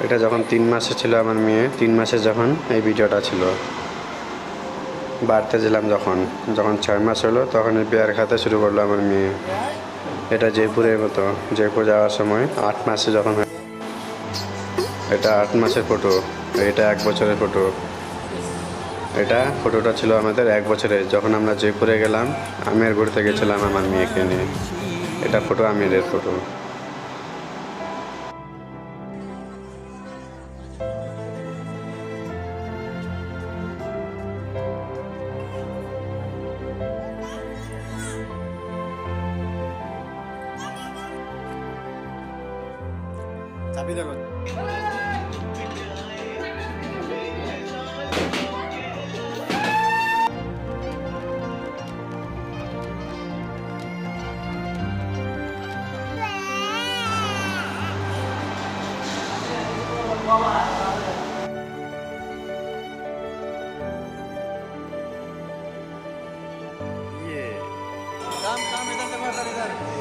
এটা যখন 3 মাসে ছিল আমার মেয়ে, 3 মাসে যখন এই ভিডিওটা ছিল। বাড়তে ছিলাম যখন 6 মাস হলো তখন বিয়ার খাতে শুরু করলো আমার মেয়ে। এটা জয়পুরের মতো, জয়পুর যাওয়ার সময় 8 মাসে যখন, এটা 8 মাসের ফটো, এটা 1 বছরের ফটো। এটা ফটোটা ছিল আমাদের 1 বছরের, যখন আমরা জয়পুরে গেলাম আমের ঘুরতে গেছিলাম আমার মেয়েকে নিয়ে। এটা ফটো আমেরের ফটো। চাবি দেখো। काम काम इधर से बाहर इधर